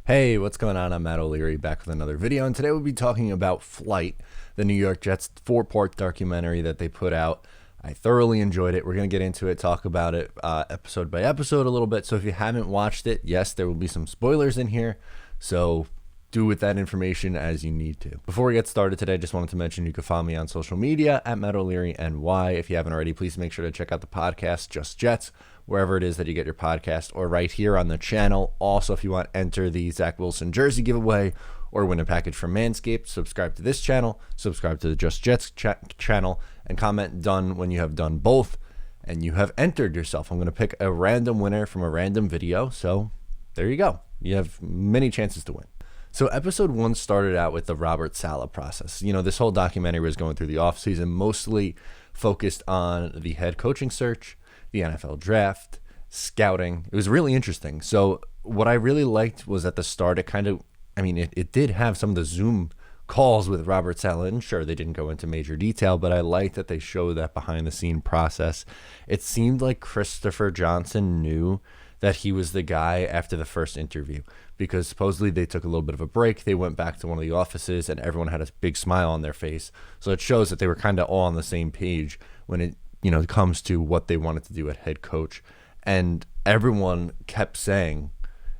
Hey, what's going on? I'm Matt O'Leary back with another video, and today we'll be talking about Flight, the New York Jets 4-part documentary that they put out. I thoroughly enjoyed it. We're going to get into it, talk about it episode by episode a little bit. So if you haven't watched it, yes, there will be some spoilers in here. So do with that information as you need to. Before we get started today, I just wanted to mention you can follow me on social media at Matt O'Leary NY. If you haven't already, please make sure to check out the podcast, Just Jets, wherever it is that you get your podcast, or right here on the channel. Also, if you want to enter the Zach Wilson jersey giveaway or win a package from Manscaped, subscribe to this channel, subscribe to the Just Jets channel, and comment done when you have done both, and you have entered yourself. I'm going to pick a random winner from a random video, so there you go. You have many chances to win. So episode 1 started out with the Robert Saleh process. You know, this whole documentary was going through the offseason, mostly focused on the head coaching search, the NFL draft, scouting. It was really interesting. So what I really liked was at the start, it did have some of the Zoom calls with Robert Saleh, and sure, they didn't go into major detail, but I liked that they showed that behind the scene process. It seemed like Christopher Johnson knew that he was the guy after the first interview, because supposedly they took a little bit of a break. They went back to one of the offices and everyone had a big smile on their face. So it shows that they were kind of all on the same page when it comes to what they wanted to do at head coach. And everyone kept saying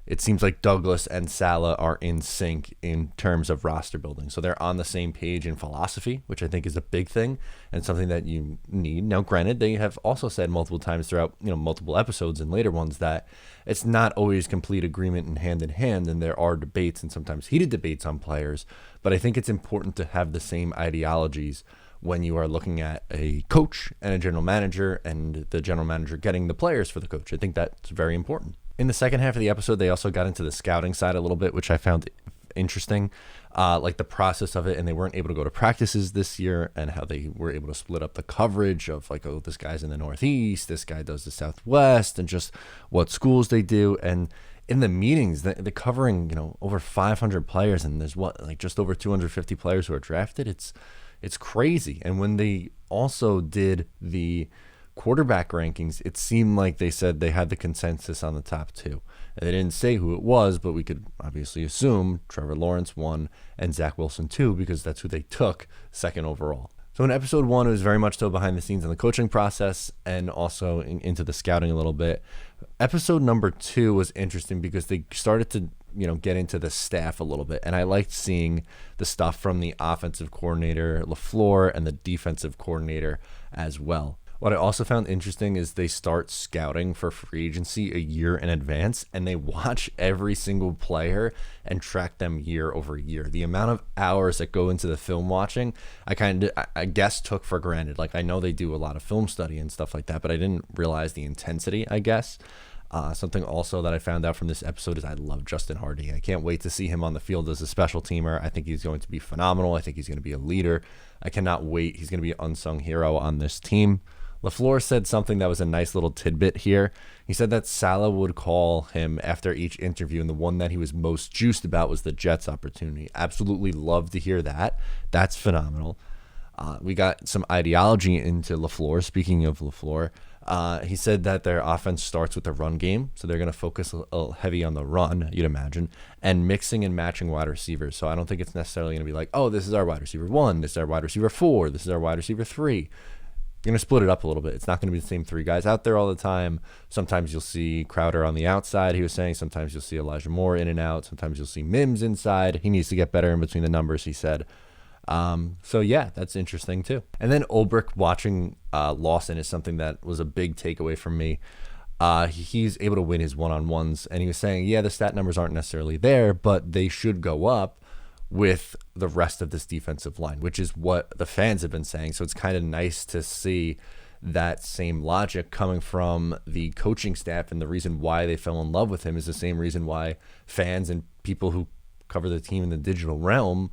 it seems like Douglas and Saleh are in sync in terms of roster building. So they're on the same page in philosophy, which I think is a big thing and something that you need. Now, granted, they have also said multiple times throughout, multiple episodes and later ones that it's not always complete agreement and hand in hand, and there are debates and sometimes heated debates on players. But I think it's important to have the same ideologies when you are looking at a coach and a general manager, and the general manager getting the players for the coach. I think that's very important. In the second half of the episode, they also got into the scouting side a little bit, which I found interesting, like the process of it. And they weren't able to go to practices this year, and how they were able to split up the coverage of like, oh, this guy's in the Northeast, this guy does the Southwest, and just what schools they do. And in the meetings, they're covering, over 500 players, and there's just over 250 players who are drafted. It's crazy. And when they also did the quarterback rankings, it seemed like they said they had the consensus on the top 2. And they didn't say who it was, but we could obviously assume Trevor Lawrence 1 and Zach Wilson 2, because that's who they took second overall. So in episode 1, it was very much so behind the scenes in the coaching process and also into the scouting a little bit. Episode number 2 was interesting because they started to get into the staff a little bit. And I liked seeing the stuff from the offensive coordinator, LaFleur, and the defensive coordinator as well. What I also found interesting is they start scouting for free agency a year in advance, and they watch every single player and track them year over year. The amount of hours that go into the film watching, I guess took for granted. Like, I know they do a lot of film study and stuff like that, but I didn't realize the intensity, I guess. Something also that I found out from this episode is I love Justin Hardy. I can't wait to see him on the field as a special teamer. I think he's going to be phenomenal. I think he's going to be a leader. I cannot wait. He's going to be an unsung hero on this team. LaFleur said something that was a nice little tidbit here. He said that Saleh would call him after each interview, and the one that he was most juiced about was the Jets opportunity. Absolutely love to hear that. That's phenomenal. We got some ideology into LaFleur. Speaking of LaFleur, he said that their offense starts with the run game, so they're going to focus heavy on the run, you'd imagine, and mixing and matching wide receivers. So I don't think it's necessarily going to be like, oh, this is our wide receiver 1, this is our wide receiver 4, this is our wide receiver 3. You're going to split it up a little bit. It's not going to be the same 3 guys out there all the time. Sometimes you'll see Crowder on the outside, he was saying. Sometimes you'll see Elijah Moore in and out. Sometimes you'll see Mims inside. He needs to get better in between the numbers, he said. So yeah, that's interesting too. And then Ulbrich watching Lawson is something that was a big takeaway from me. He's able to win his one-on-ones, and he was saying, yeah, the stat numbers aren't necessarily there, but they should go up with the rest of this defensive line, which is what the fans have been saying. So it's kind of nice to see that same logic coming from the coaching staff, and the reason why they fell in love with him is the same reason why fans and people who cover the team in the digital realm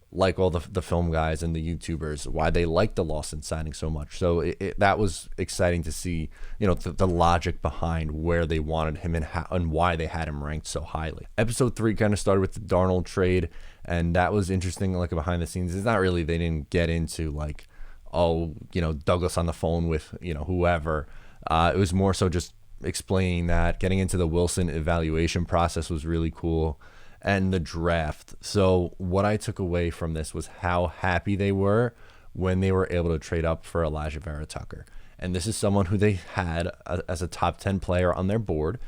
like all the film guys and the YouTubers, why they like the Lawson signing so much. So that was exciting to see, the logic behind where they wanted him and why they had him ranked so highly. Episode 3 kind of started with the Darnold trade, and that was interesting, like behind the scenes. It's not really, they didn't get into like, Douglas on the phone with, whoever. It was more so just explaining that. Getting into the Wilson evaluation process was really cool. and the draft. So what I took away from this was how happy they were when they were able to trade up for Elijah Vera Tucker. And this is someone who they had as a top 10 player on their board,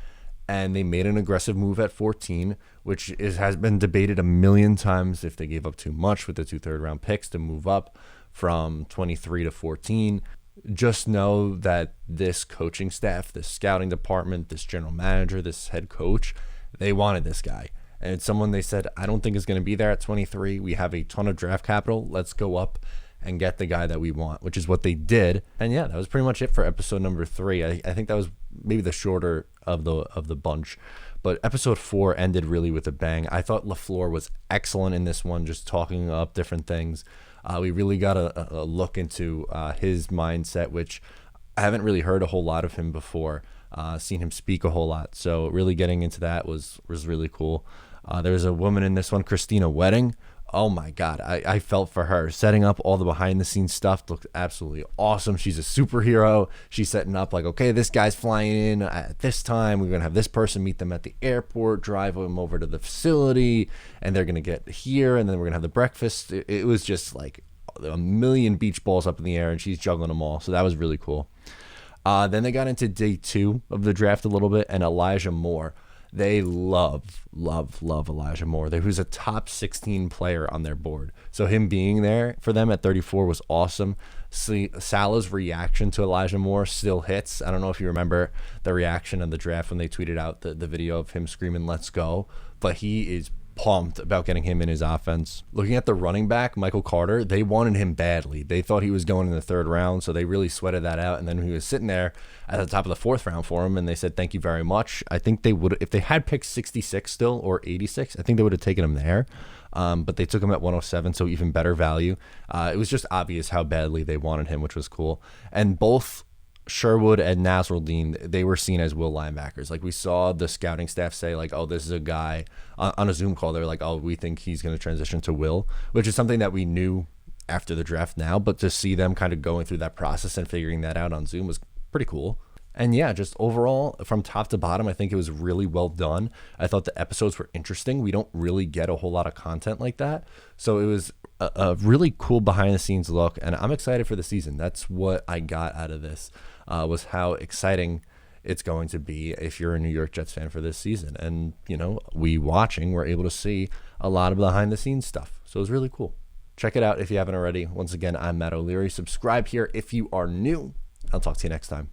and they made an aggressive move at 14, which has been debated a million times if they gave up too much with the 2 third-round picks to move up from 23 to 14. Just know that this coaching staff, this scouting department, this general manager, this head coach, they wanted this guy. And it's someone they said, I don't think is going to be there at 23. We have a ton of draft capital. Let's go up and get the guy that we want, which is what they did. And yeah, that was pretty much it for episode number 3. I think that was maybe the shorter of the bunch. But episode 4 ended really with a bang. I thought LaFleur was excellent in this one, just talking up different things. We really got a look into his mindset, which I haven't really heard a whole lot of him before, seen him speak a whole lot. So really getting into that was really cool. There's a woman in this one, Christina Wedding. Oh my God, I felt for her. Setting up all the behind the scenes stuff looked absolutely awesome. She's a superhero. She's setting up like, okay, this guy's flying in at this time. We're going to have this person meet them at the airport, drive them over to the facility, and they're going to get here, and then we're going to have the breakfast. It was just like a million beach balls up in the air, and she's juggling them all. So that was really cool. Then they got into day 2 of the draft a little bit, and Elijah Moore. They love Elijah Moore. He was a top 16 player on their board. So him being there for them at 34 was awesome. Salah's reaction to Elijah Moore still hits. I don't know if you remember the reaction of the draft when they tweeted out the video of him screaming, "Let's go." But he is pumped about getting him in his offense. Looking at the running back, Michael Carter, they wanted him badly. They thought he was going in the 3rd round, so they really sweated that out. And then he was sitting there at the top of the 4th round for him, and they said, thank you very much. I think they would, if they had picked 66 still or 86, I think they would have taken him there. But they took him at 107, so even better value. It was just obvious how badly they wanted him, which was cool. And both Sherwood and Nasruddin, they were seen as will linebackers. Like we saw the scouting staff say like, oh, this is a guy on a Zoom call. They're like, oh, we think he's going to transition to will, which is something that we knew after the draft now, but to see them kind of going through that process and figuring that out on Zoom was pretty cool. And yeah, just overall from top to bottom, I think it was really well done. I thought the episodes were interesting. We don't really get a whole lot of content like that. So it was a really cool behind the scenes look, and I'm excited for the season. That's what I got out of this, was how exciting it's going to be if you're a New York Jets fan for this season. And, you know, we're able to see a lot of behind the scenes stuff. So it was really cool. Check it out if you haven't already. Once again, I'm Matt O'Leary. Subscribe here if you are new. I'll talk to you next time.